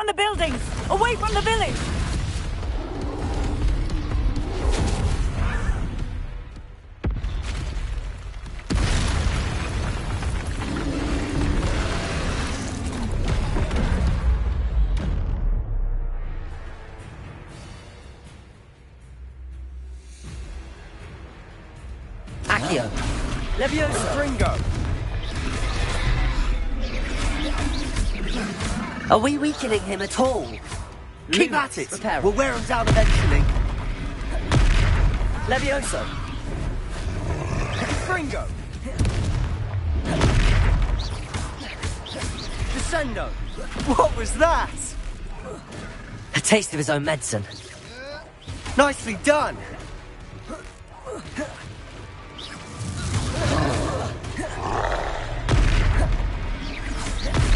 from the buildings! Away from the village! Accio! Leviosa! Ringo! Are we weakening him at all? Keep at it! Reparo. We'll wear him down eventually. Leviosa! Ringo! Descendo! What was that? A taste of his own medicine. Nicely done!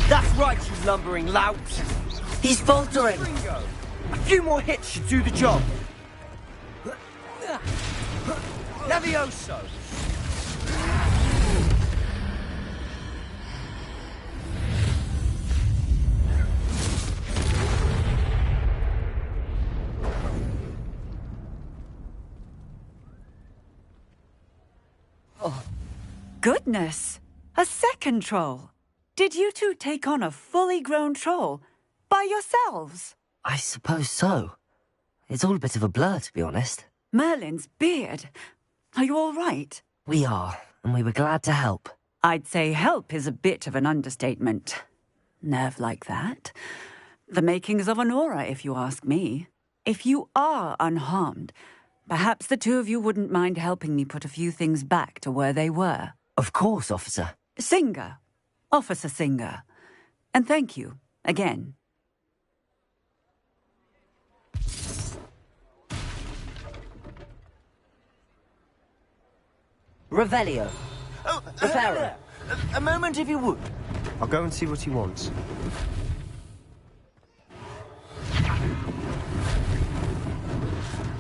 That's right, you lumbering lout! He's faltering! Ringo! A few more hits should do the job. Levioso! Goodness! A second troll! Did you two take on a fully grown troll? By yourselves? I suppose so. It's all a bit of a blur, to be honest. Merlin's beard. Are you all right? We are, and we were glad to help. I'd say help is a bit of an understatement. Nerve like that. The makings of an aura, if you ask me. If you are unharmed, perhaps the two of you wouldn't mind helping me put a few things back to where they were. Of course, officer. Singer. Officer Singer. And thank you, again. Revelio. Oh, Reparo. a moment if you would. I'll go and see what he wants.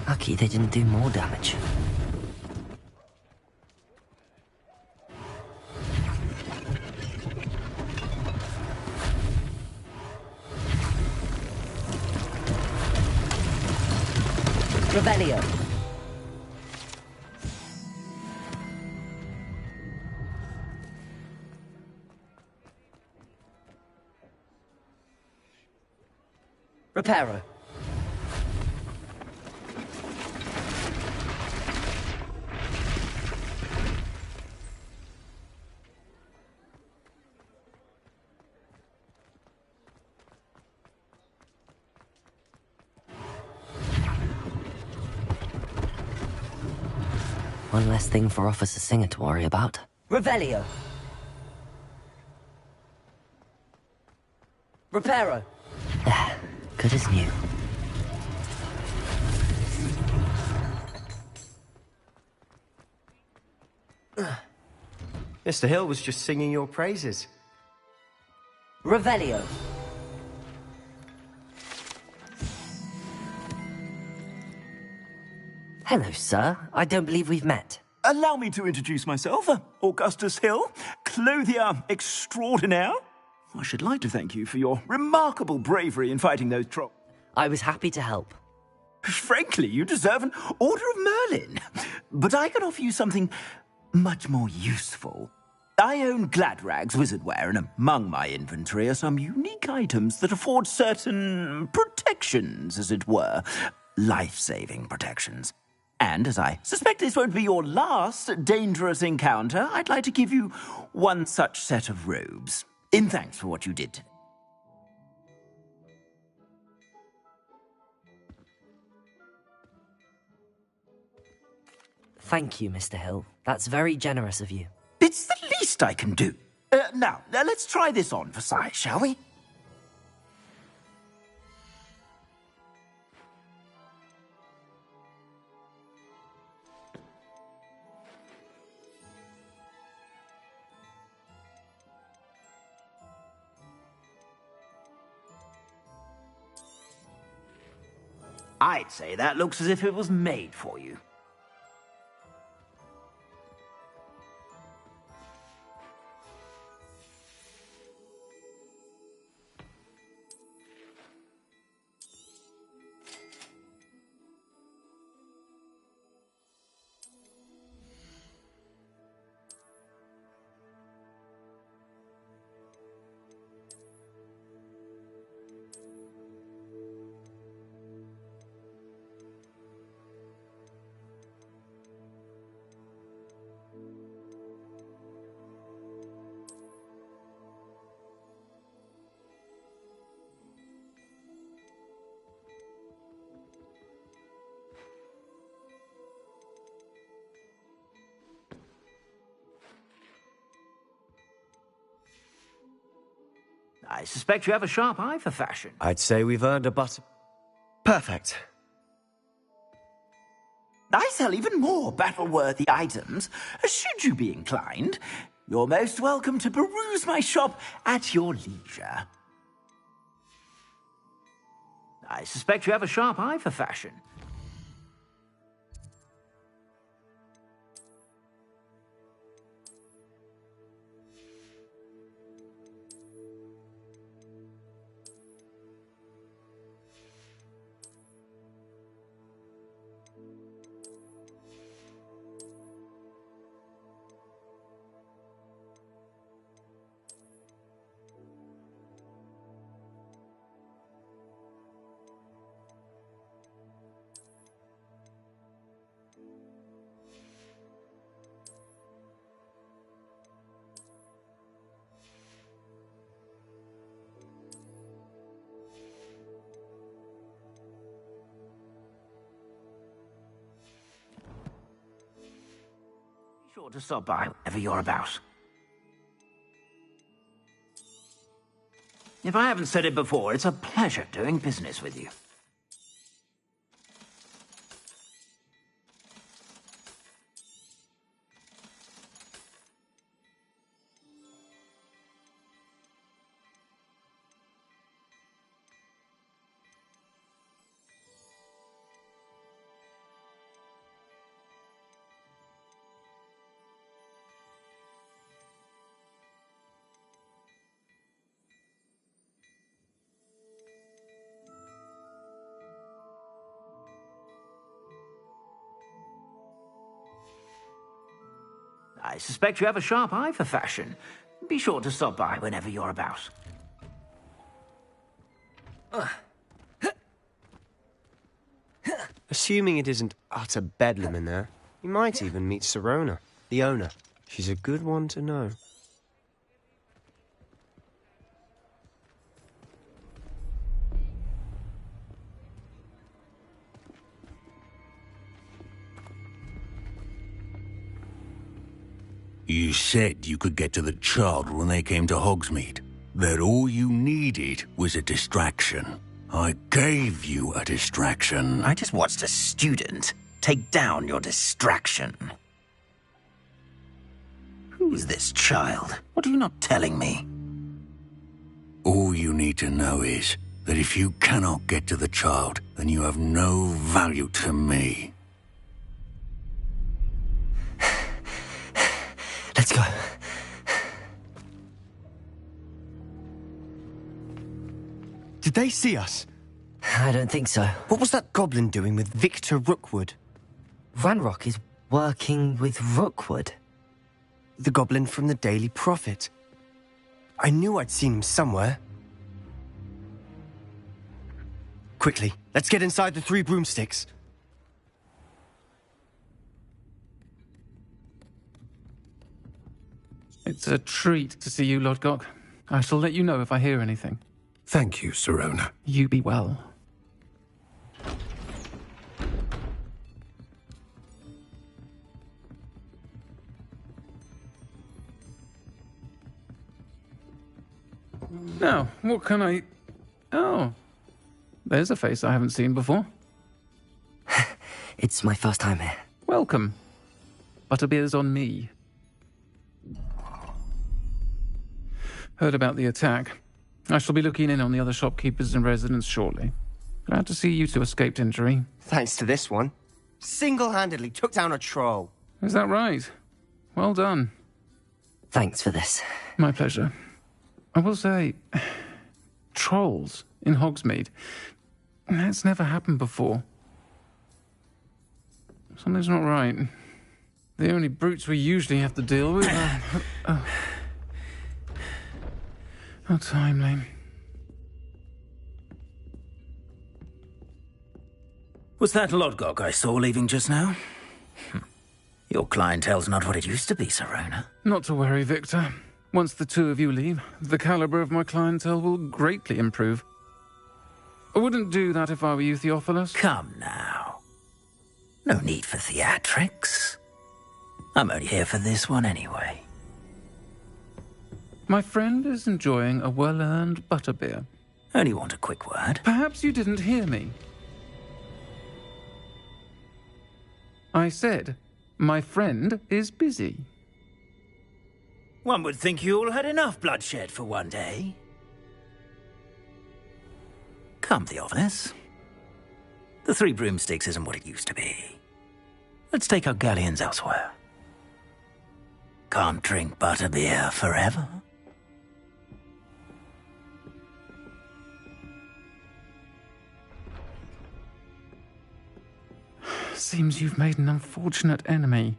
Lucky they didn't do more damage. Revelio. Reparo. One less thing for Officer Singer to worry about. Revelio. Reparo. Good as new. Mr. Hill was just singing your praises. Revelio. Hello, sir. I don't believe we've met. Allow me to introduce myself, Augustus Hill, clothier extraordinaire. I should like to thank you for your remarkable bravery in fighting those trolls. I was happy to help. Frankly, you deserve an Order of Merlin. But I can offer you something much more useful. I own Gladrag's wizardware, and among my inventory are some unique items that afford certain protections, as it were. Life-saving protections. And as I suspect this won't be your last dangerous encounter, I'd like to give you one such set of robes, in thanks for what you did today. Thank you, Mr. Hill. That's very generous of you. It's the least I can do. Now, let's try this on for size, shall we? I'd say that looks as if it was made for you. I suspect you have a sharp eye for fashion. I'd say we've earned a butter... Perfect. I sell even more battle-worthy items, should you be inclined. You're most welcome to peruse my shop at your leisure. I suspect you have a sharp eye for fashion. Be sure to stop by whenever you're about. If I haven't said it before, it's a pleasure doing business with you. I suspect you have a sharp eye for fashion. Be sure to stop by whenever you're about. Assuming it isn't utter bedlam in there, you might even meet Sirona, the owner. She's a good one to know. You said you could get to the child when they came to Hogsmeade. That all you needed was a distraction. I gave you a distraction. I just watched a student take down your distraction. Who is this child? What are you not telling me? All you need to know is that if you cannot get to the child, then you have no value to me. Let's go. Did they see us? I don't think so. What was that goblin doing with Victor Rookwood? Ranrock is working with Rookwood. The goblin from the Daily Prophet. I knew I'd seen him somewhere. Quickly, let's get inside the three broomsticks. It's a treat to see you, Lodgok. I shall let you know if I hear anything. Thank you, Sirona. You be well. Now, what can I... Oh, there's a face I haven't seen before. It's my first time here. Welcome. Butterbeer's on me. Heard about the attack. I shall be looking in on the other shopkeepers and residents shortly. Glad to see you two escaped injury. Thanks to this one. Single-handedly took down a troll. Is that right? Well done. Thanks for this. My pleasure. I will say, trolls in Hogsmeade. That's never happened before. Something's not right. The only brutes we usually have to deal with are... How timely. Was that Lodgok I saw leaving just now? Your clientele's not what it used to be, Sirona. Not to worry, Victor. Once the two of you leave, the caliber of my clientele will greatly improve. I wouldn't do that if I were you, Theophilus. Come now. No need for theatrics. I'm only here for this one anyway. My friend is enjoying a well-earned butterbeer. Only want a quick word. Perhaps you didn't hear me. I said, my friend is busy. One would think you all had enough bloodshed for one day. Come, Theophilus. The Three Broomsticks isn't what it used to be. Let's take our galleons elsewhere. Can't drink butterbeer forever. Seems you've made an unfortunate enemy.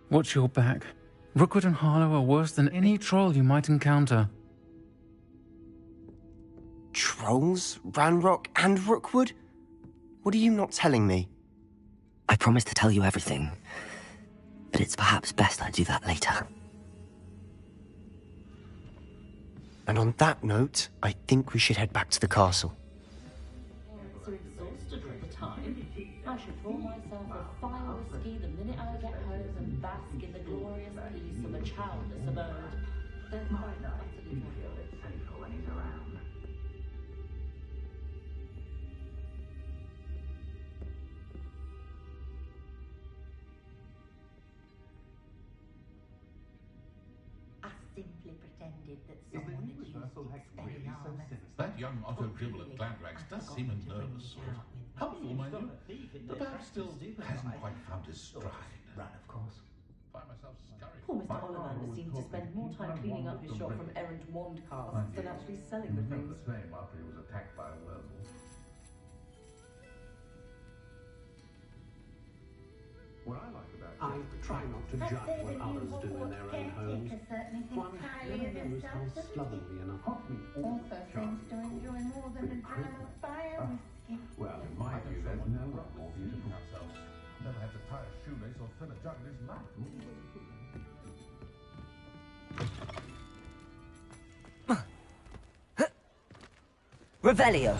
Watch your back. Rookwood and Harlow are worse than any troll you might encounter. Trolls? Ranrock and Rookwood? What are you not telling me? I promised to tell you everything, but it's perhaps best I do that later. And on that note, I think we should head back to the castle. So exhausted all the time. I should pour myself a fire whiskey the minute I get home and bask in the glorious peace of a childless abode. Then quite utterly feel it's safer when he's around. I simply pretended that someone had used its armor. That young Otto-dribble of Gladrags does seem a nervous sort. Helpful, mind you, but perhaps still hasn't quite found his stride. Run, of course. Find myself scurrying. Poor Mr. Ollivander seems to spend more time cleaning up his shop from errant wand casts than actually selling the things. The same after he was attacked by a werewolf. What I like about I try not to judge what others do in their own homes. One never knows how slovenly and unhealthy. Also seems to enjoy more than a dram of fire whiskey. Well, in my view, there's no one more beautiful. Ourselves. Never had to tie a shoelace or fill a jug in his life. Revelio.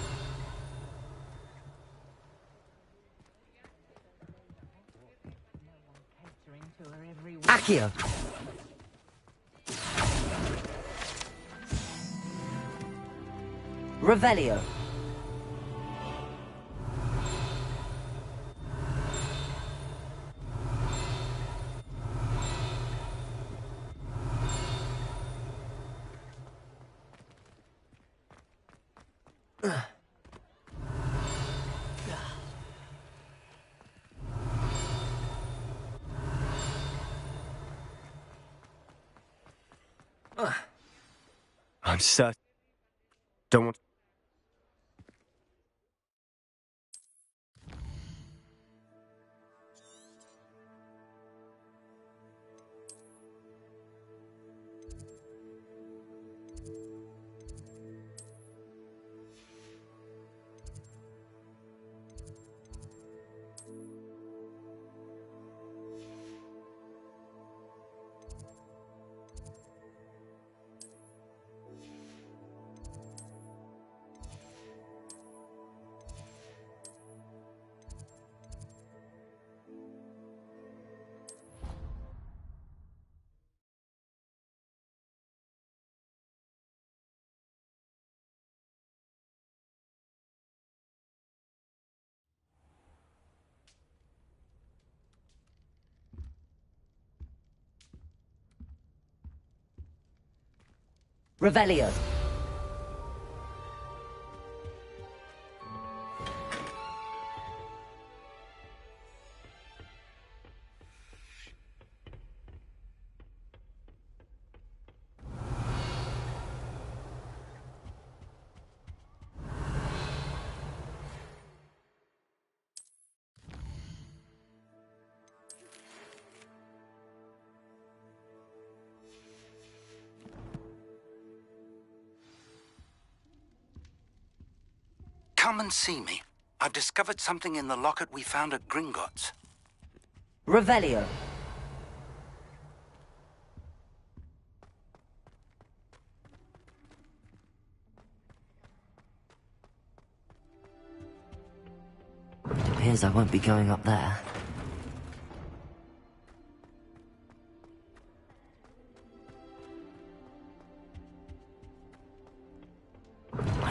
Accio. Revelio. I'm certain. Don't want. Revelio. Come and see me. I've discovered something in the locket we found at Gringotts. Revelio. It appears I won't be going up there.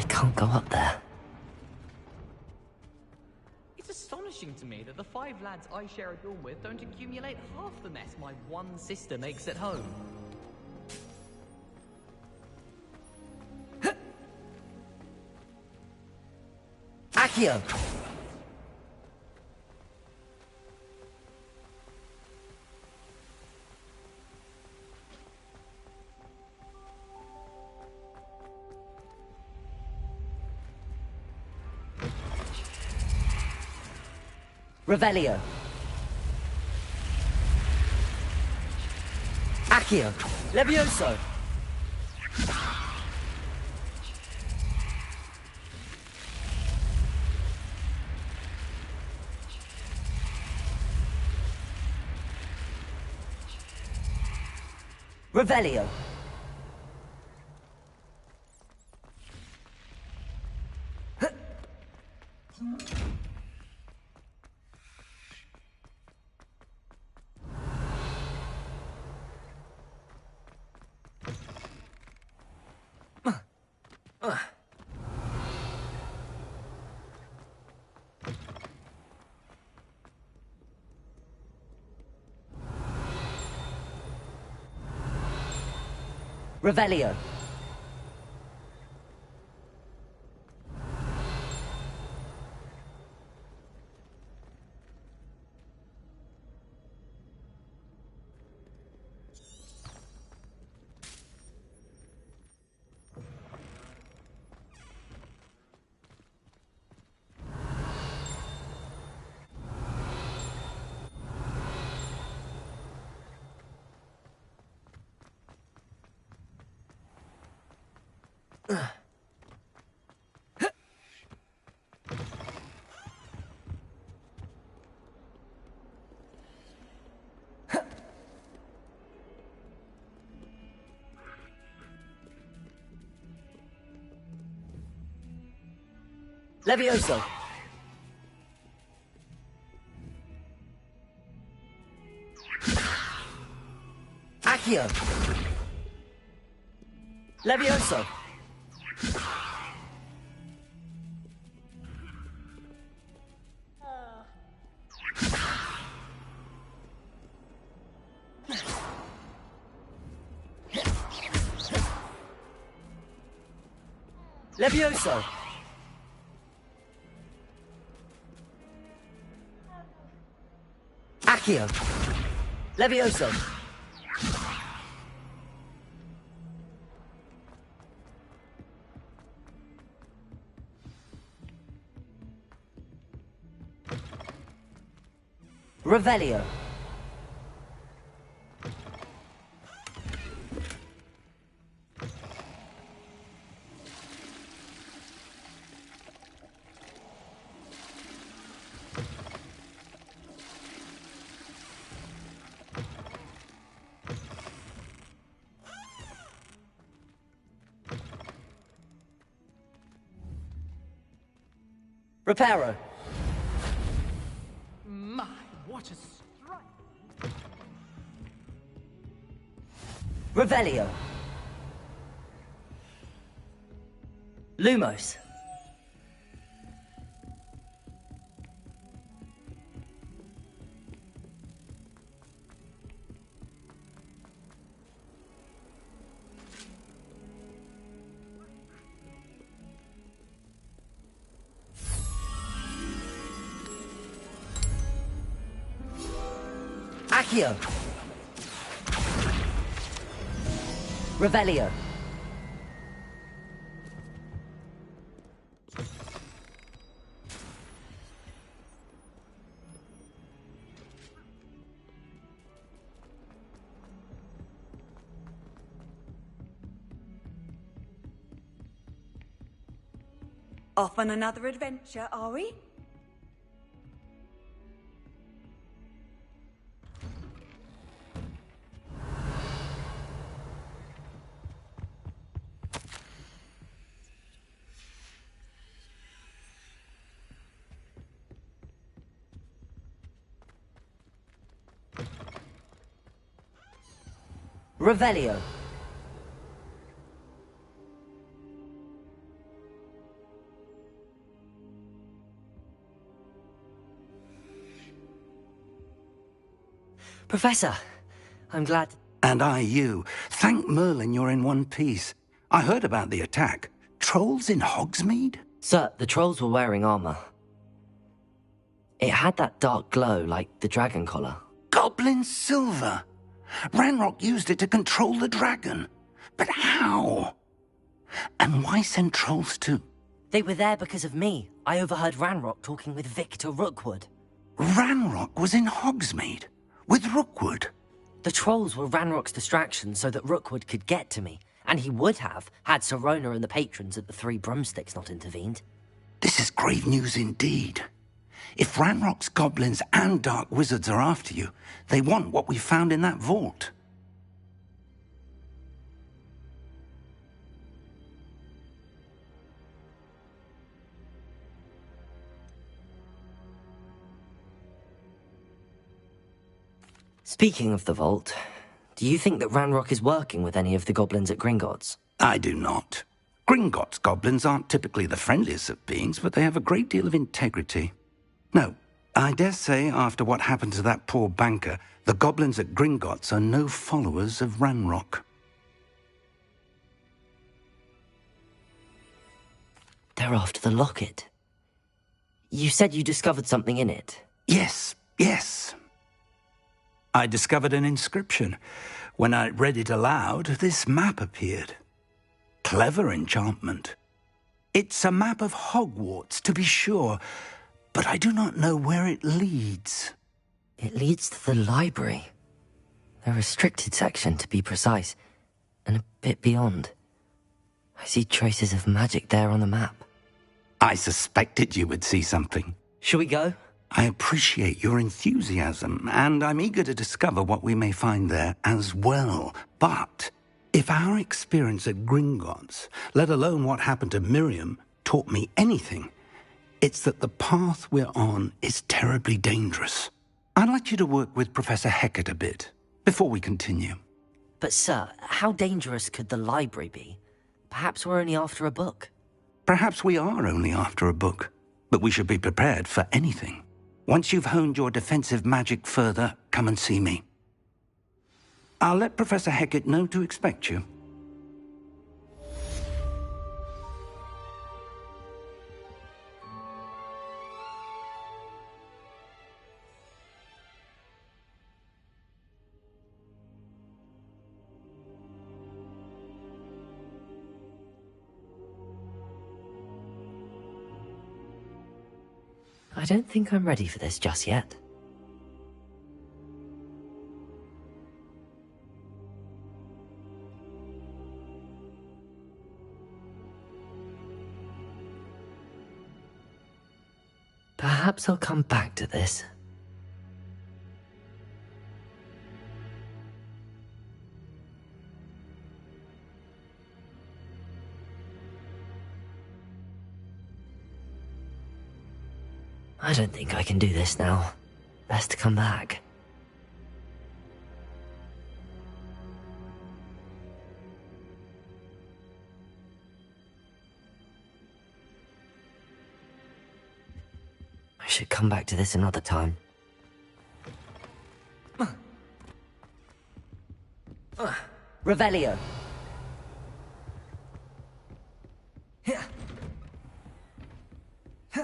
I can't go up there. It's astonishing to me that the 5 lads I share a dorm with don't accumulate half the mess my one sister makes at home. Accio! Revelio. Accio. Levioso. Revelio. Revelio. Levioso. Accio. Levioso. Levioso. Accio. Levioso. Revelio. Reparo. My, what a strike! Revelio. Lumos. Accio. Revelio. Off on another adventure, are we? Revelio. Professor, I'm glad... And I you. Thank Merlin you're in one piece. I heard about the attack. Trolls in Hogsmeade? Sir, the trolls were wearing armor. It had that dark glow like the dragon collar. Goblin silver! Ranrock used it to control the dragon. But how? And why send trolls too? They were there because of me. I overheard Ranrock talking with Victor Rookwood. Ranrock was in Hogsmeade? With Rookwood? The trolls were Ranrock's distraction so that Rookwood could get to me. And he would have, had Sirona and the patrons at the Three Broomsticks not intervened. This is grave news indeed. If Ranrock's goblins and dark wizards are after you, they want what we found in that vault. Speaking of the vault, do you think that Ranrock is working with any of the goblins at Gringotts? I do not. Gringotts goblins aren't typically the friendliest of beings, but they have a great deal of integrity. No, I dare say after what happened to that poor banker, the goblins at Gringotts are no followers of Ranrock. They're after the locket. You said you discovered something in it. Yes. I discovered an inscription. When I read it aloud, this map appeared. Clever enchantment. It's a map of Hogwarts, to be sure, but I do not know where it leads. It leads to the library. The restricted section, to be precise, and a bit beyond. I see traces of magic there on the map. I suspected you would see something. Shall we go? I appreciate your enthusiasm, and I'm eager to discover what we may find there as well. But if our experience at Gringotts, let alone what happened to Miriam, taught me anything, it's that the path we're on is terribly dangerous. I'd like you to work with Professor Hecat a bit before we continue. But sir, how dangerous could the library be? Perhaps we're only after a book. Perhaps we are only after a book, but we should be prepared for anything. Once you've honed your defensive magic further, come and see me. I'll let Professor Hecat know to expect you. I don't think I'm ready for this just yet. Perhaps I'll come back to this. I don't think I can do this now. Best to come back. I should come back to this another time. Revelio.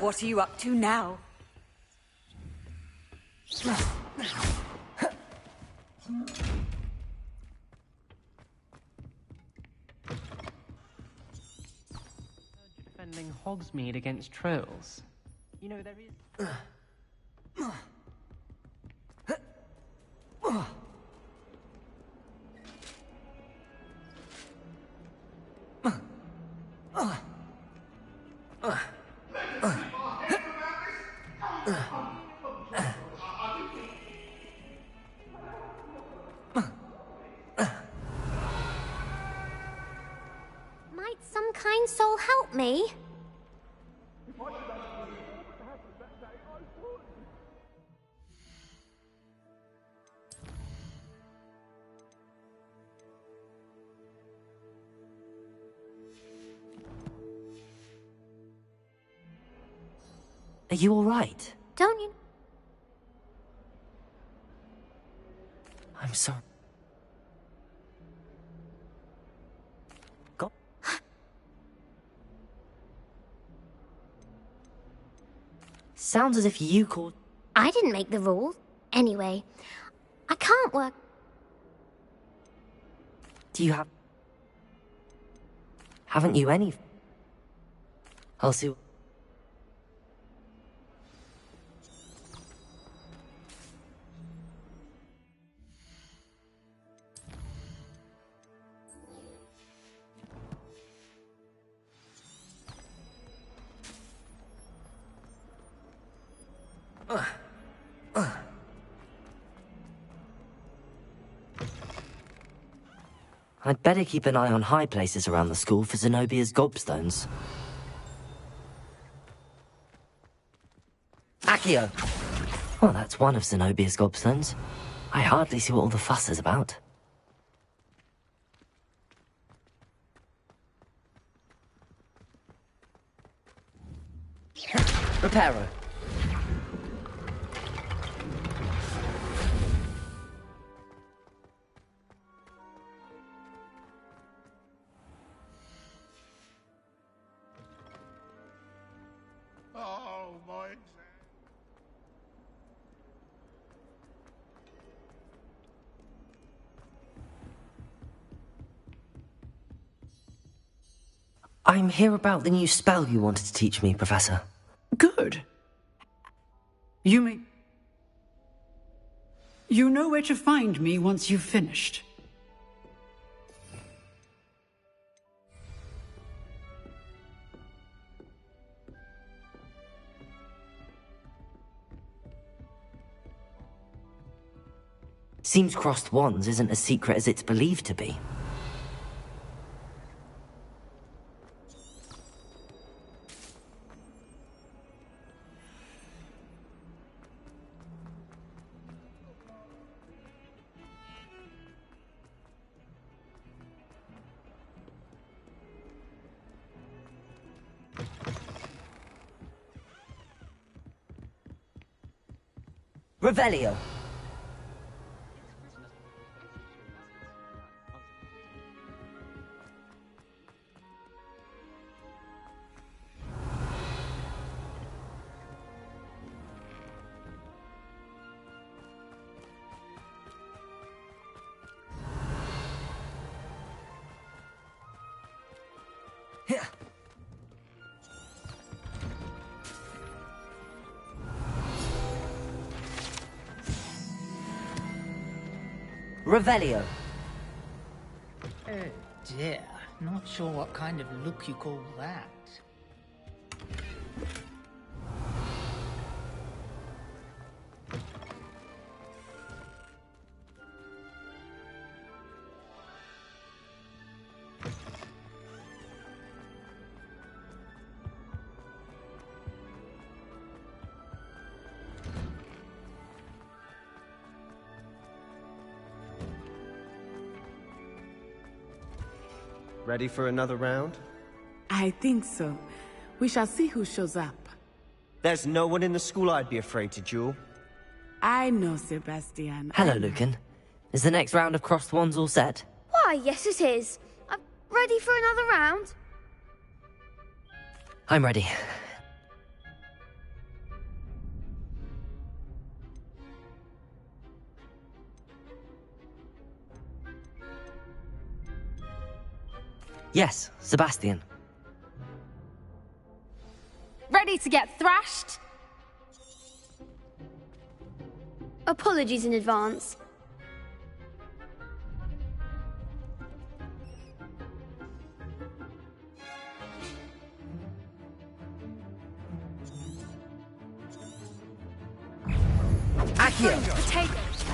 What are you up to now? Defending Hogsmeade against trolls. You know, there is... Might some kind soul help me? Are you all right? Don't you... I'm sorry. God. Sounds as if you called... I didn't make the rules. Anyway, I can't work... Do you have... Haven't you any... I'll see... I'd better keep an eye on high places around the school for Zenobia's gobstones. Accio! Well, that's one of Zenobia's gobstones. I hardly see what all the fuss is about. Reparo. Oh, my exam. I'm here about the new spell you wanted to teach me, Professor. Good. You know where to find me once you've finished. Seems crossed wands isn't as secret as it's believed to be. Revelio. Revelio. Oh dear, not sure what kind of look you call that. Ready for another round? I think so. We shall see who shows up. There's no one in the school I'd be afraid to duel. I know, Sebastian. Hello, Lucan. Is the next round of crossed wands all set? Why, yes it is. I'm ready for another round. I'm ready. Yes, Sebastian. Ready to get thrashed? Apologies in advance. Accio! Potatoes.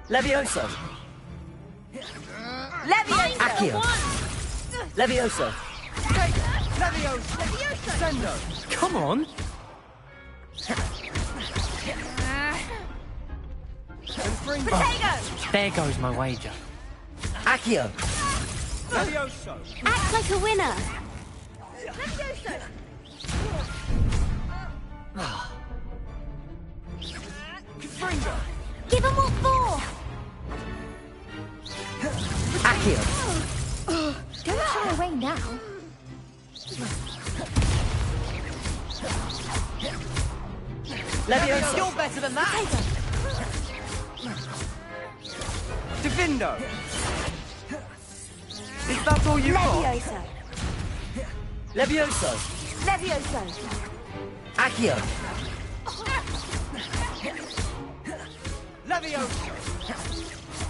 Levioso! Levioso! Accio! Levioso! Levioso! Sendo! Come on! Potato! There goes my wager. Accio! Levioso! Act like a winner. Levioso! Give 'em what for. Accio. Don't shy away now. Levioso. You're better than that! Divindo. Is that all you got? Levioso. Levioso. Levioso. Accio. Levioso!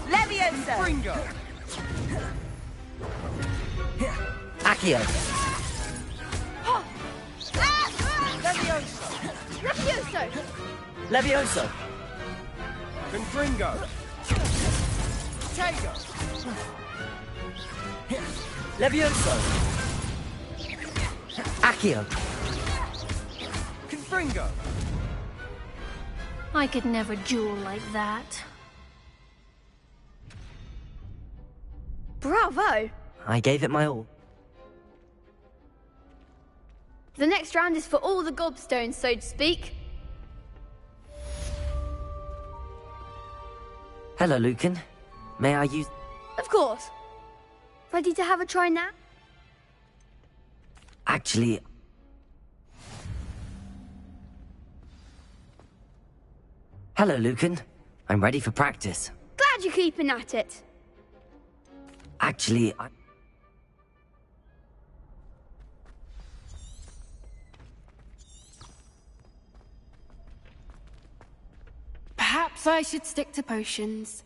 Levioso. Fringo! Accio. Levioso! Levioso! Levioso. Confringo. Tego! Levioso. Accio. Confringo! I could never duel like that. Bravo! I gave it my all. The next round is for all the gobstones, so to speak. Hello, Lucan. May I use... Of course. Ready to have a try now? Actually... Hello, Lucan. I'm ready for practice. Glad you're keeping at it. Actually, Perhaps I should stick to potions.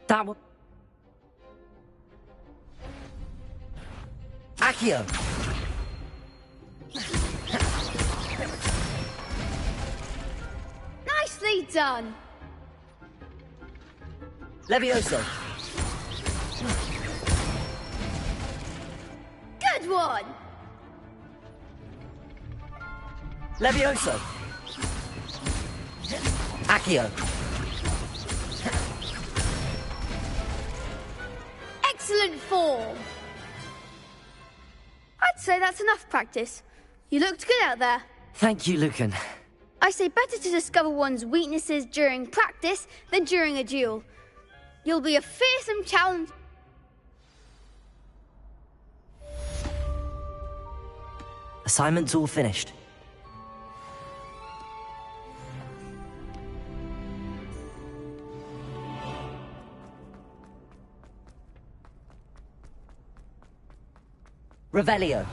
that one... Accio. Nicely done. Levioso. Good one. Levioso. Accio. Excellent form. I'd say that's enough practice. You looked good out there. Thank you, Lucan. I say better to discover one's weaknesses during practice than during a duel. You'll be a fearsome challenge. Assignment's all finished. Revelio.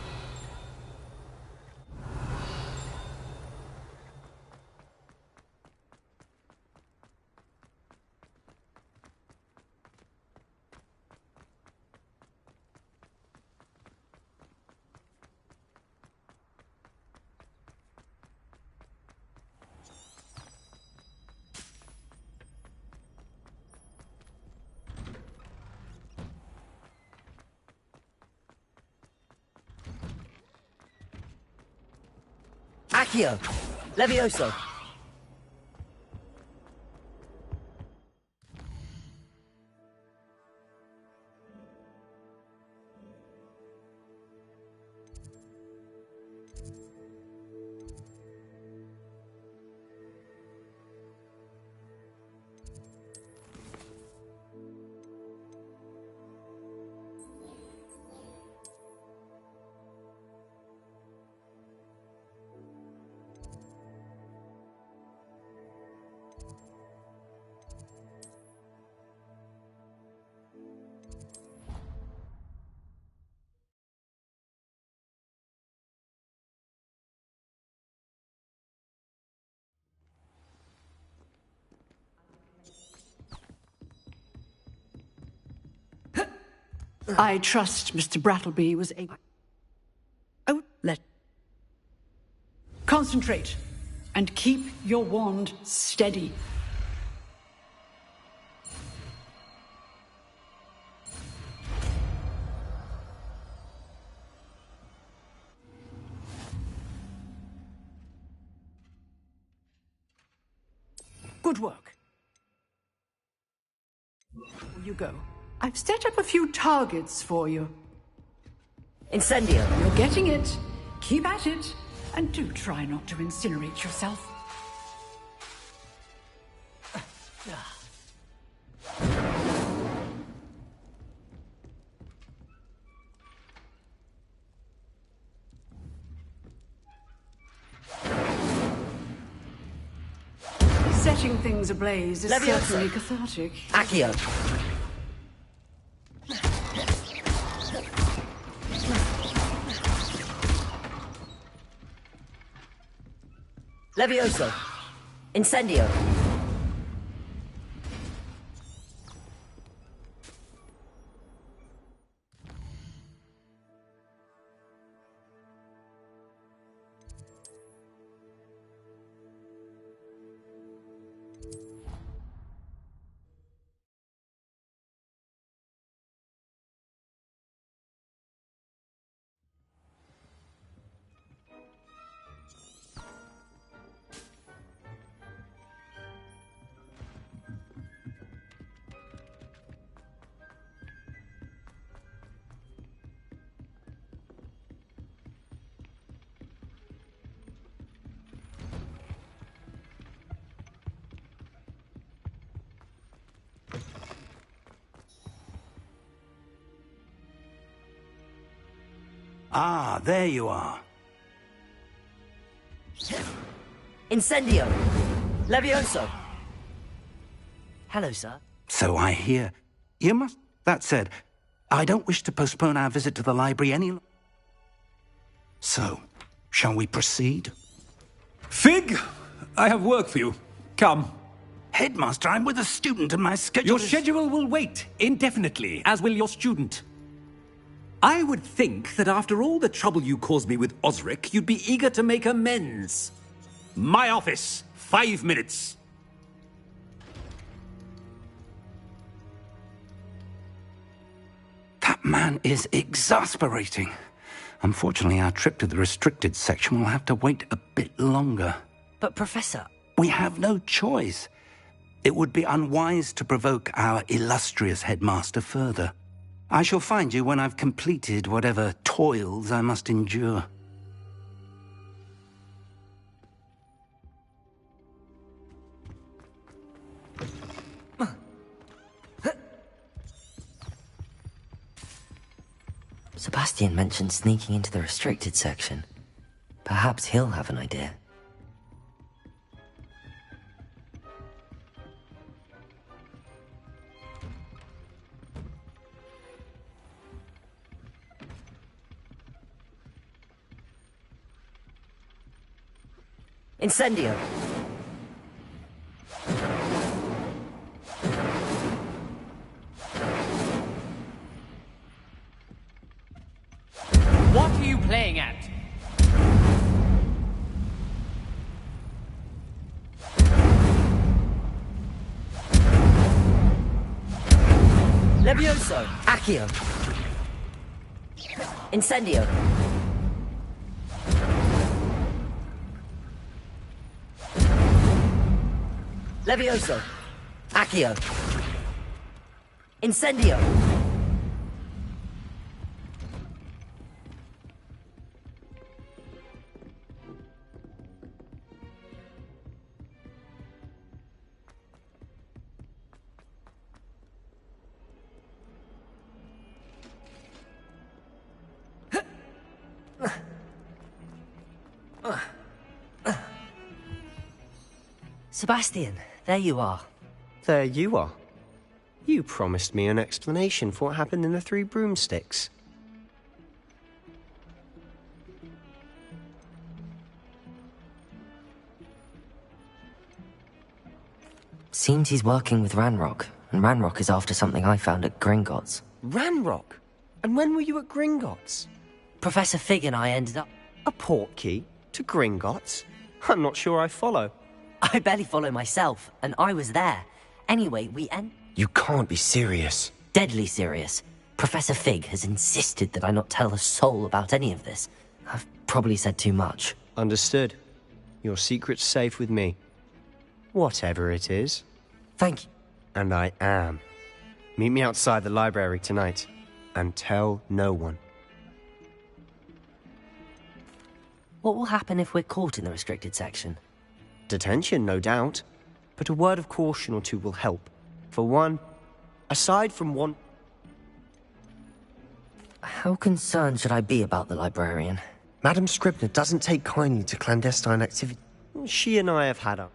Accio. Levioso. I trust Mr. Brattleby was able... Oh, Concentrate, and keep your wand steady. Good work. You go. I've set up a few targets for you. Incendio. You're getting it. Keep at it. And do try not to incinerate yourself. Setting things ablaze is Leviosa. certainly cathartic. Accio. Levioso. Incendio. Ah, there you are. Incendio. Levioso. Hello, sir. So I hear. You must... That said, I don't wish to postpone our visit to the library any longer. So, shall we proceed? Fig, I have work for you. Come. Headmaster, I'm with a student and my schedule Your is... schedule will wait indefinitely, as will your student. I would think that after all the trouble you caused me with Osric, you'd be eager to make amends. My office, 5 minutes. That man is exasperating. Unfortunately, our trip to the restricted section will have to wait a bit longer. But, Professor... We have no choice. It would be unwise to provoke our illustrious headmaster further. I shall find you when I've completed whatever toils I must endure. Sebastian mentioned sneaking into the restricted section. Perhaps he'll have an idea. Incendio. What are you playing at? Levioso. Accio. Incendio. Levioso. Accio. Incendio. Sebastian, there you are. There you are. You promised me an explanation for what happened in the Three Broomsticks. Seems he's working with Ranrock, and Ranrock is after something I found at Gringotts. Ranrock? And when were you at Gringotts? Professor Fig and I ended up... A portkey? To Gringotts? I'm not sure I follow. I barely follow myself, and I was there. Anyway, You can't be serious. Deadly serious. Professor Fig has insisted that I not tell a soul about any of this. I've probably said too much. Understood. Your secret's safe with me. Whatever it is. Thank you. And I am. Meet me outside the library tonight. And tell no one. What will happen if we're caught in the restricted section? Detention, no doubt. But a word of caution or two will help. For one, aside from one... How concerned should I be about the librarian? Madam Scribner doesn't take kindly to clandestine activity. She and I have had a...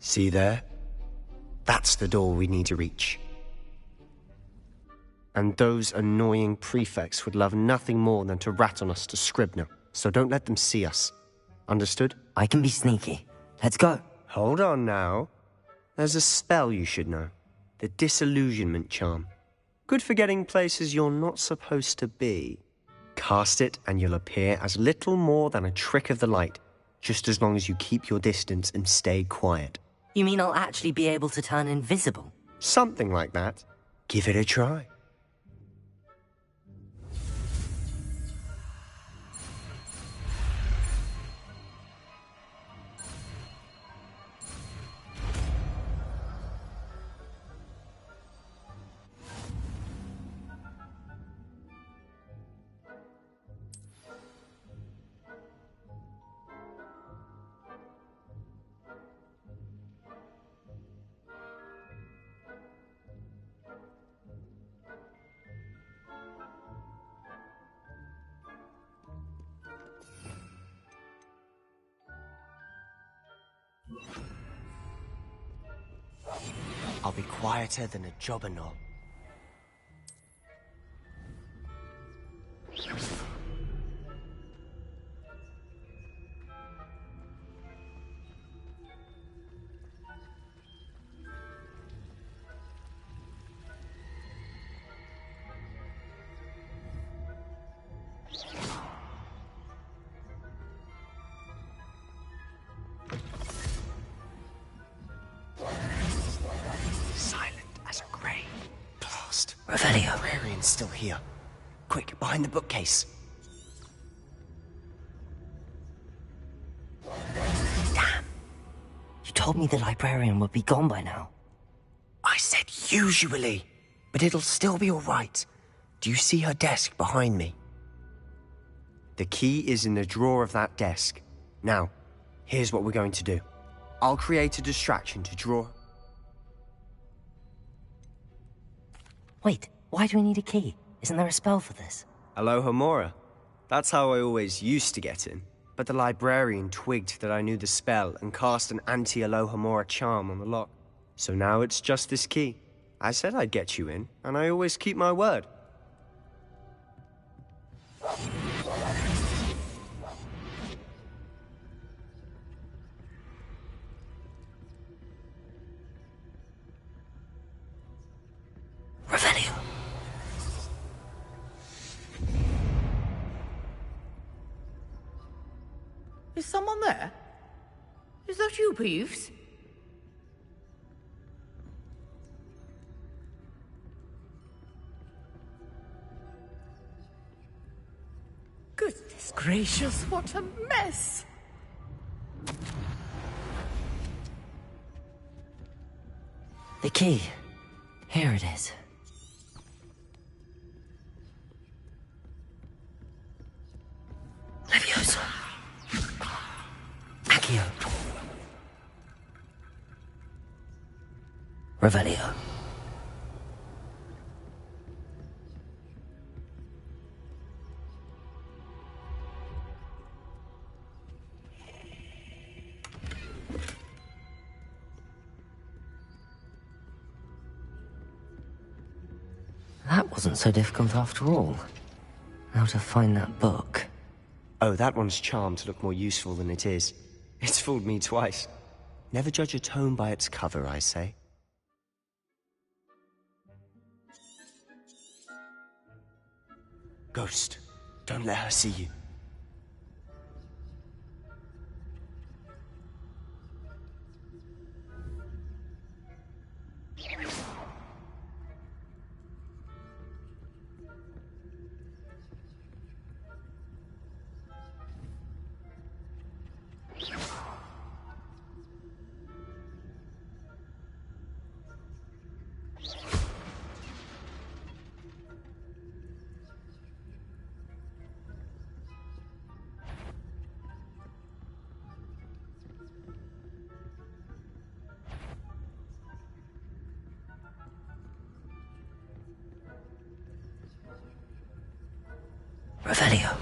See there? That's the door we need to reach. And those annoying prefects would love nothing more than to rat on us to Scribner, so don't let them see us. Understood? I can be sneaky. Let's go. Hold on now. There's a spell you should know. The disillusionment charm. Good for getting places you're not supposed to be. Cast it and you'll appear as little more than a trick of the light, just as long as you keep your distance and stay quiet. You mean I'll actually be able to turn invisible? Something like that. Give it a try. I'll be quieter than a jobberknoll. Revelio. The librarian's still here. Quick, behind the bookcase. Damn. You told me the librarian would be gone by now. I said usually, but it'll still be all right. Do you see her desk behind me? The key is in the drawer of that desk. Now, here's what we're going to do. I'll create a distraction to draw... Wait, why do we need a key? Isn't there a spell for this? Alohomora. That's how I always used to get in. But the librarian twigged that I knew the spell and cast an anti-Alohomora charm on the lock. So now it's just this key. I said I'd get you in, and I always keep my word. Revelio. Is someone there? Is that you, Peeves? Goodness gracious, what a mess! The key. Here it is. Leviosa. Accio. Revelio. That wasn't so difficult after all. Now to find that book. Oh, that one's charmed to look more useful than it is. It's fooled me twice. Never judge a tome by its cover, I say. Ghost, don't let her see you. Revelio.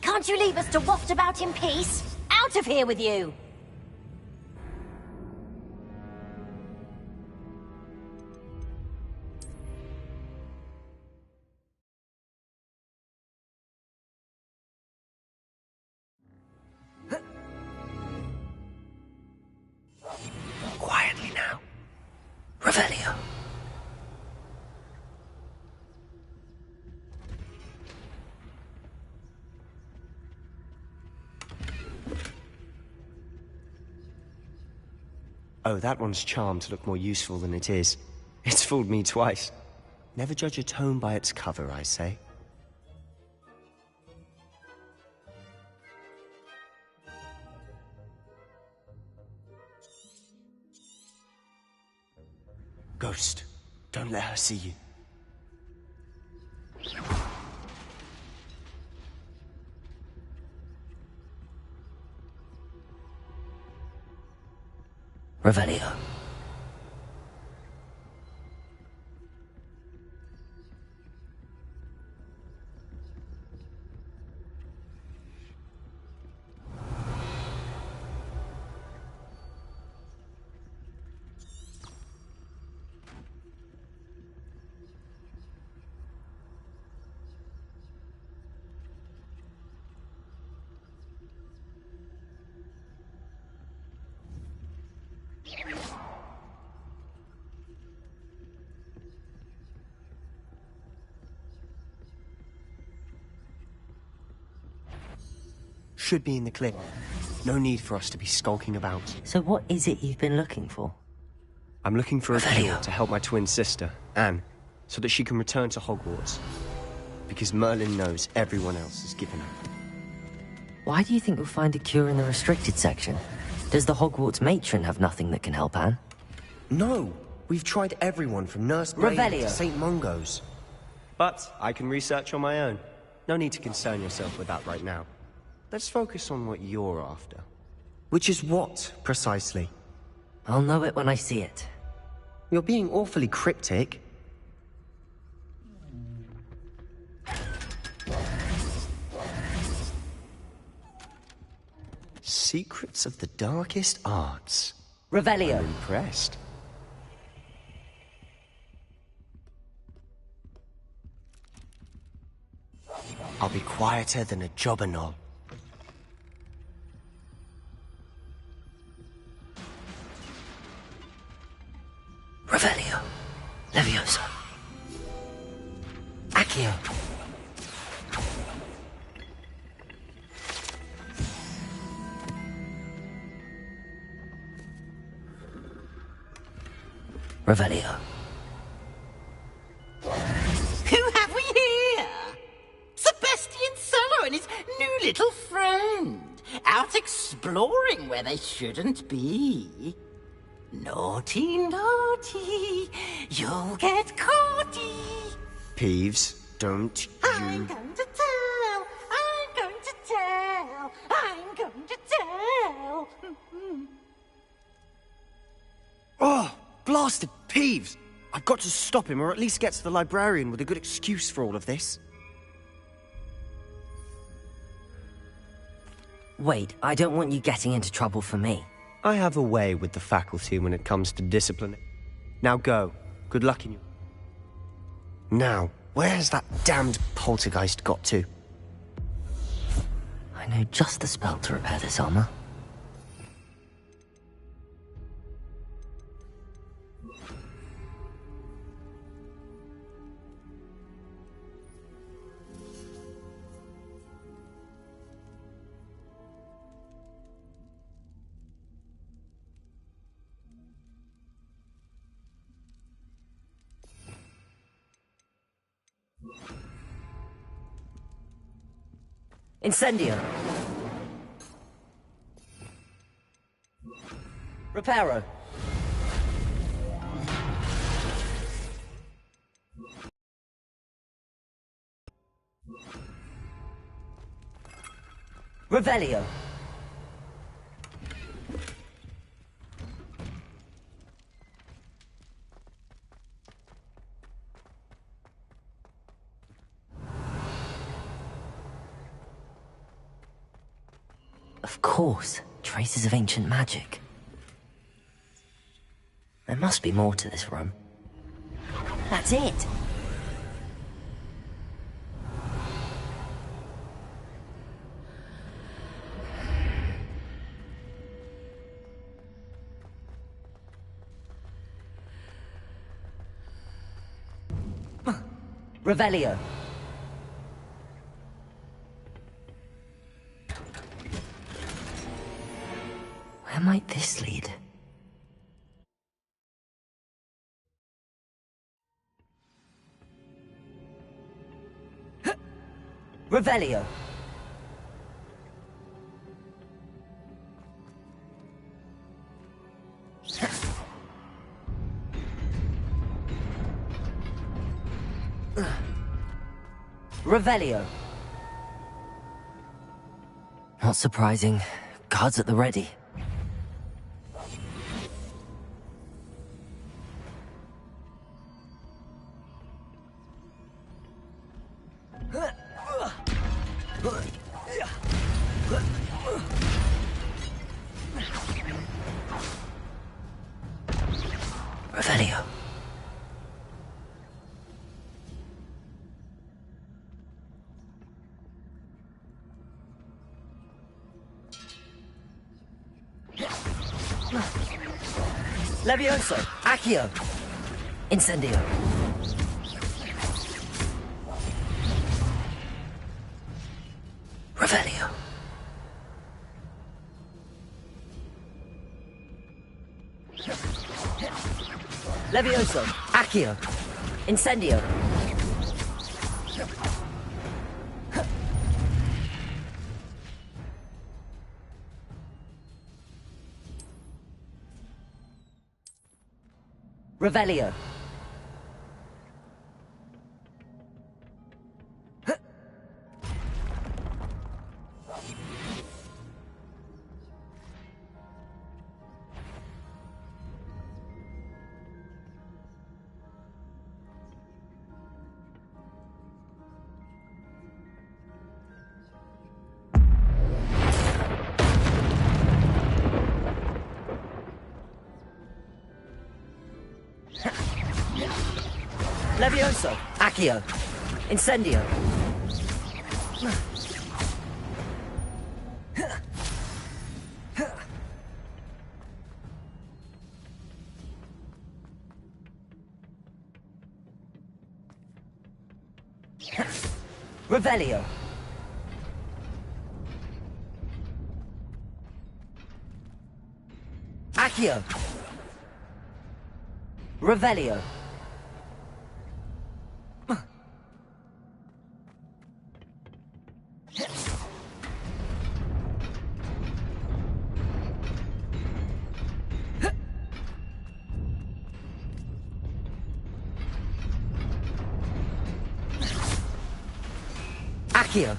Can't you leave us to waft about in peace? Out of here with you! Quietly now. Revelio. Oh, that one's charmed to look more useful than it is. It's fooled me twice. Never judge a tome by its cover, I say. Ghost, don't let her see you. Revelio. Should be in the clip. No need for us to be skulking about. So what is it you've been looking for? I'm looking for a cure to help my twin sister, Anne, so that she can return to Hogwarts. Because Merlin knows everyone else is given up. Why do you think we'll find a cure in the restricted section? Does the Hogwarts matron have nothing that can help Anne? No! We've tried everyone from Nurse Brady Revelio. to St. Mungo's. But I can research on my own. No need to concern yourself with that right now. Let's focus on what you're after. Which is what, precisely? I'll know it when I see it. You're being awfully cryptic. Secrets of the darkest arts. Revelio. I'm impressed. I'll be quieter than a jobberknoll. Revelio. Leviosa. Accio. Revelio. Who have we here? Sebastian Solo and his new little friend. Out exploring where they shouldn't be. Naughty, naughty. You'll get caughty. Peeves, don't you... I'm going to tell. I'm going to tell. I'm going to tell. Oh, blasted Peeves! I've got to stop him, or at least get to the librarian with a good excuse for all of this. Wait, I don't want you getting into trouble for me. I have a way with the faculty when it comes to discipline. Now go. Good luck in you. Now, where's that damned poltergeist got to? I know just the spell to repair this armor. Incendio. Reparo. Revelio. Of course, traces of ancient magic. There must be more to this room. That's it. Revelio. Where might this lead? Revelio. Revelio. Not surprising. Guards at the ready. Revelio. Levioso. Accio. Incendio. Revelio. Levioso. Accio. Incendio. Revelio. Levioso. Accio. Incendio. Revelio. Accio. Revelio. Accio.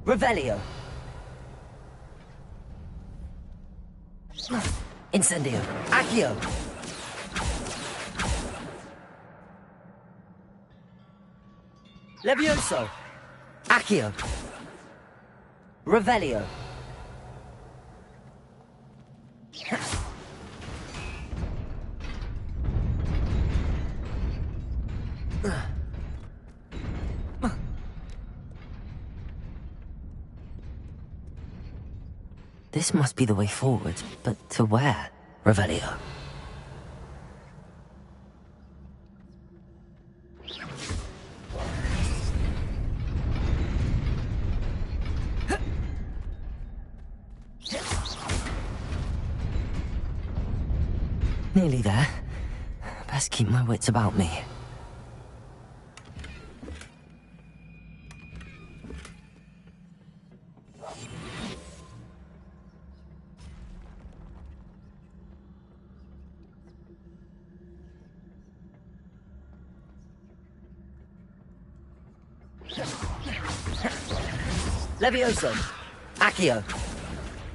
Revelio. Incendio. Accio. Levioso. Accio. Revelio. This must be the way forward, but to where? Revelio. Nearly there. Best keep my wits about me. Levioso. Accio.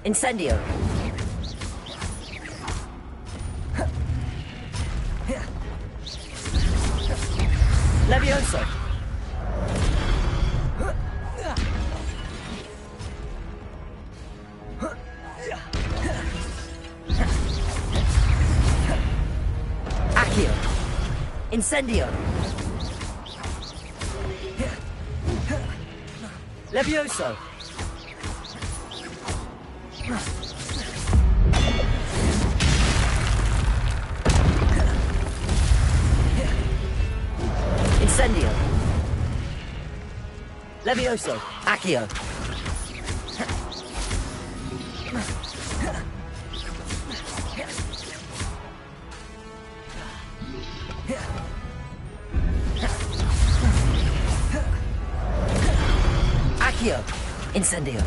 Incendio. Levioso. Accio. Incendio. Levioso. Incendio. Levioso. Accio. Accio. Incendio.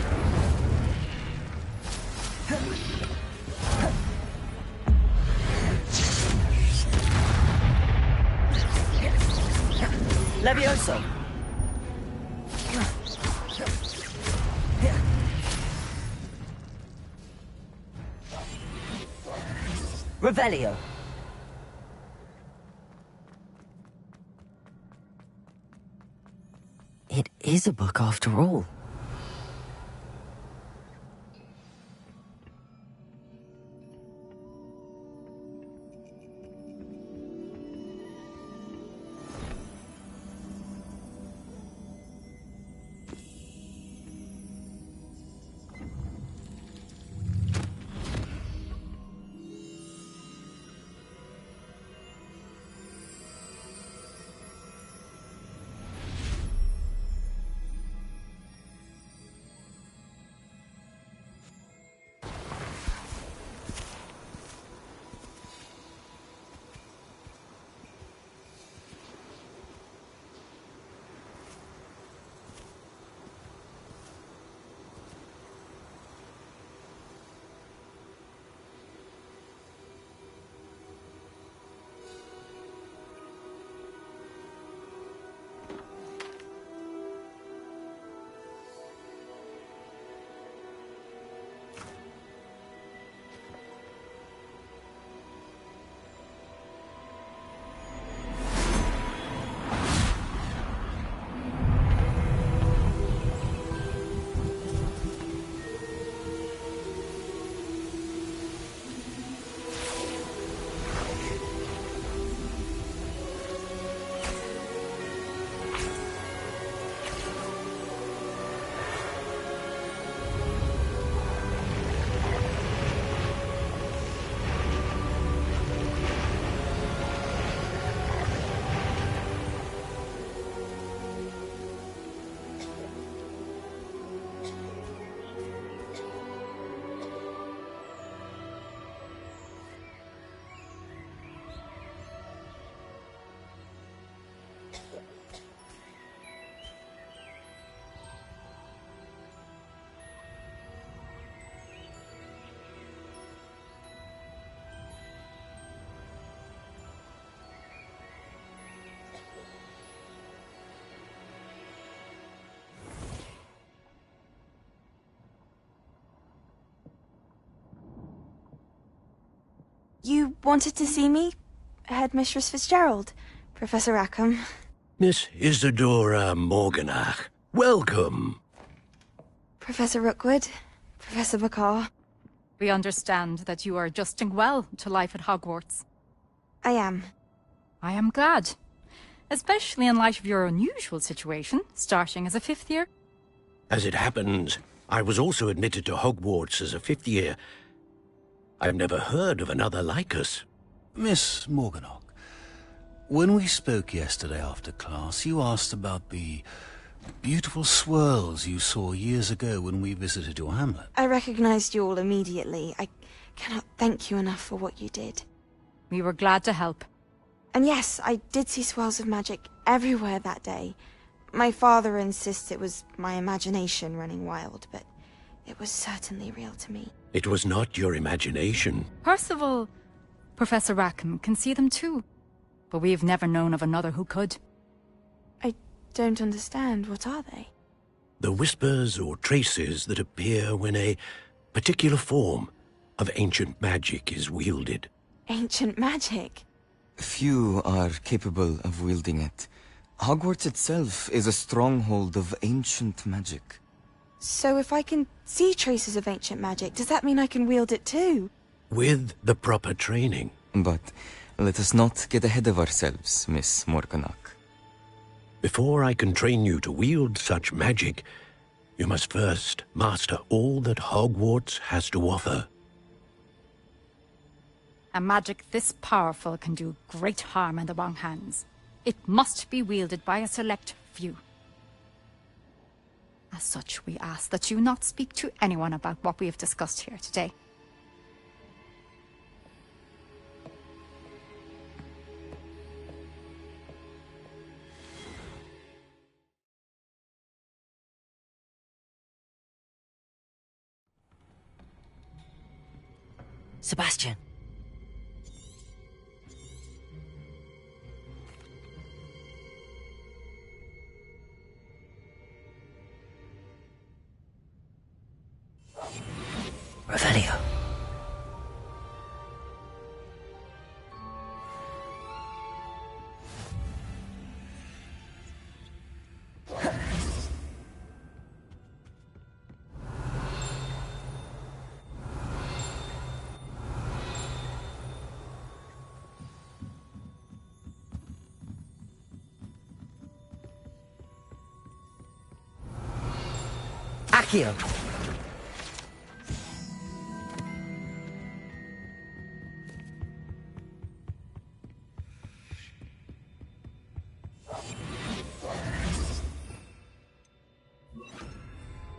Levioso. Revelio. It is a book after all. You wanted to see me? Headmistress Fitzgerald, Professor Rackham. Miss Isadora Morganach, welcome. Professor Rookwood, Professor McCaw. We understand that you are adjusting well to life at Hogwarts. I am. I am glad. Especially in light of your unusual situation, starting as a 5th year. As it happens, I was also admitted to Hogwarts as a 5th year. I've never heard of another like us. Miss Morganach, when we spoke yesterday after class, you asked about the beautiful swirls you saw years ago when we visited your hamlet. I recognized you all immediately. I cannot thank you enough for what you did. We were glad to help. And yes, I did see swirls of magic everywhere that day. My father insists it was my imagination running wild, but it was certainly real to me. It was not your imagination. Percival, Professor Rackham can see them too. But we've never known of another who could. I don't understand. What are they? The whispers or traces that appear when a particular form of ancient magic is wielded. Ancient magic? Few are capable of wielding it. Hogwarts itself is a stronghold of ancient magic. So if I can see traces of ancient magic, does that mean I can wield it too? With the proper training. But let us not get ahead of ourselves, Miss Morganach. Before I can train you to wield such magic, you must first master all that Hogwarts has to offer. A magic this powerful can do great harm in the wrong hands. It must be wielded by a select few. As such, we ask that you not speak to anyone about what we have discussed here today. Sebastian. Revelio. Accio.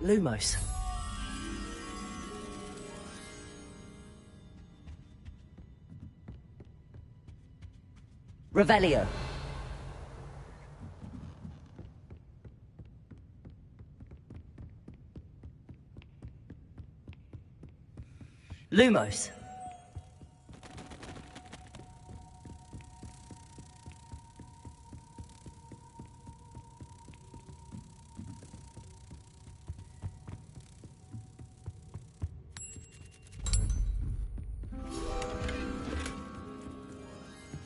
Lumos. Revelio. Lumos.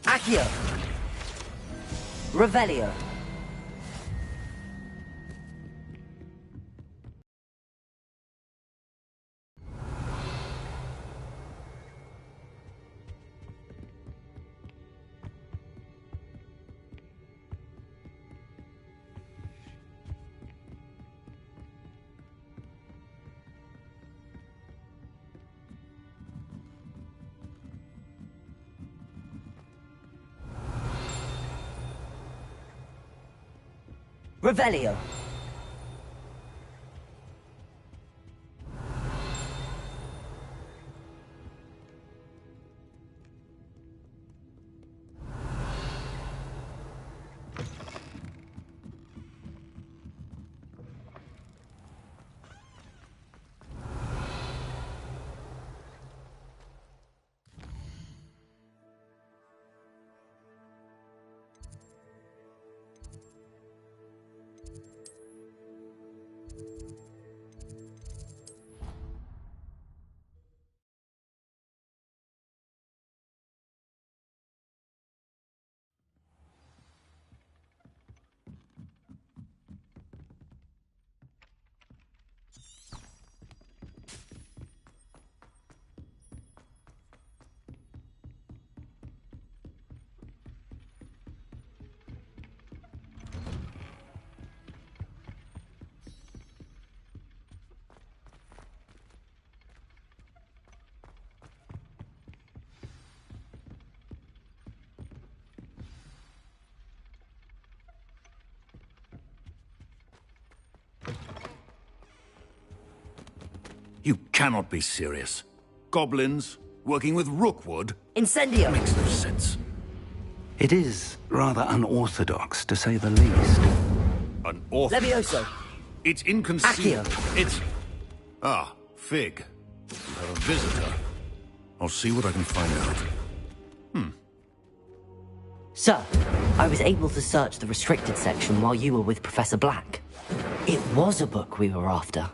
Accio. Revelio. Revelio. You cannot be serious. Goblins working with Rookwood? Incendio! Makes no sense. It is rather unorthodox, to say the least. Unorthodox? Levioso! It's inconceivable. Accio! It's... Ah, Fig. You have a visitor. I'll see what I can find out. Sir, I was able to search the restricted section while you were with Professor Black. It was a book we were after.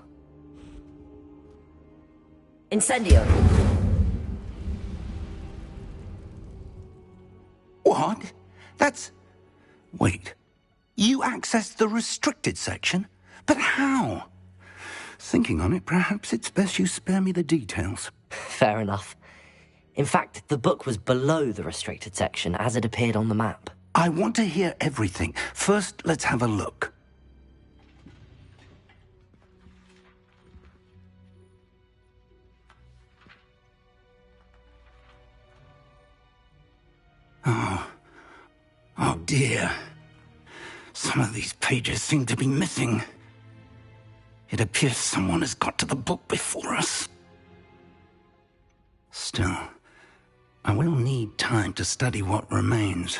Incendio! What? That's... Wait. You accessed the restricted section? But how? Thinking on it, perhaps it's best you spare me the details. Fair enough. In fact, the book was below the restricted section as it appeared on the map. I want to hear everything. First, let's have a look. Oh dear. Some of these pages seem to be missing. It appears someone has got to the book before us. Still, I will need time to study what remains.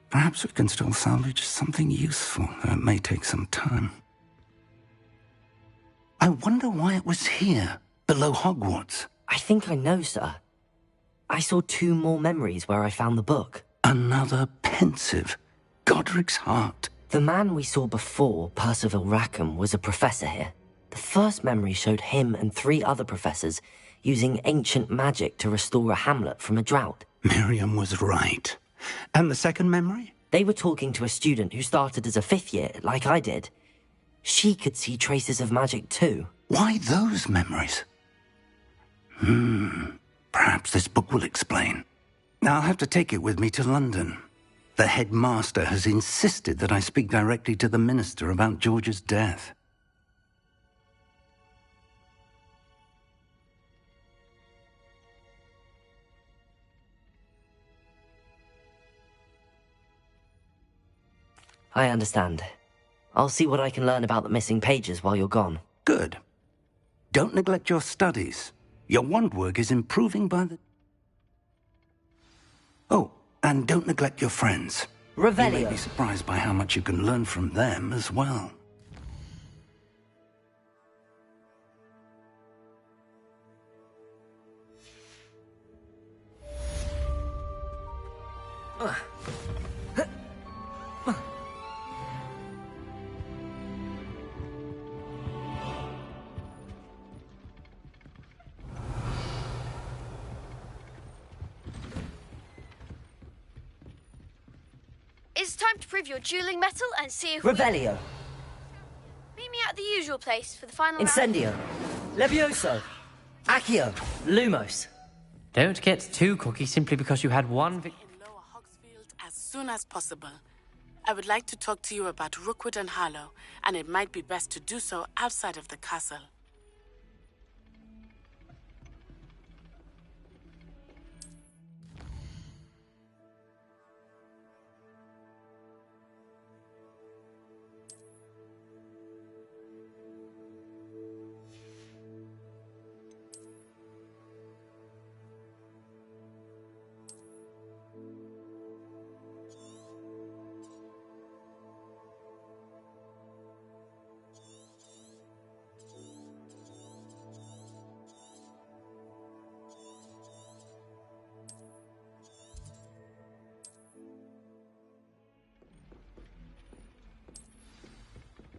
Perhaps we can still salvage something useful, though it may take some time. I wonder why it was here, below Hogwarts. I think I know, sir. I saw 2 more memories where I found the book. Another pensive. Godric's heart. The man we saw before, Percival Rackham, was a professor here. The first memory showed him and 3 other professors using ancient magic to restore a hamlet from a drought. Miriam was right. And the second memory? They were talking to a student who started as a 5th year, like I did. She could see traces of magic too. Why those memories? Perhaps this book will explain. I'll have to take it with me to London. The headmaster has insisted that I speak directly to the minister about George's death. I understand. I'll see what I can learn about the missing pages while you're gone. Good. Don't neglect your studies. Your wand work is improving by the... Oh, and don't neglect your friends. Revelio. You may be surprised by how much you can learn from them as well. It's time to prove your dueling mettle and see if Revelio. Meet me at the usual place for the final Incendio. Levioso. Accio. Lumos. Don't get too cocky simply because you had one as soon as possible. I would like to talk to you about Rookwood and Harlow, and it might be best to do so outside of the castle.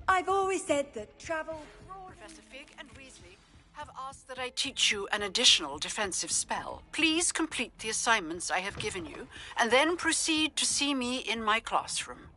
I've always said that travel... Professor Fig and Weasley have asked that I teach you an additional defensive spell. Please complete the assignments I have given you, and then proceed to see me in my classroom.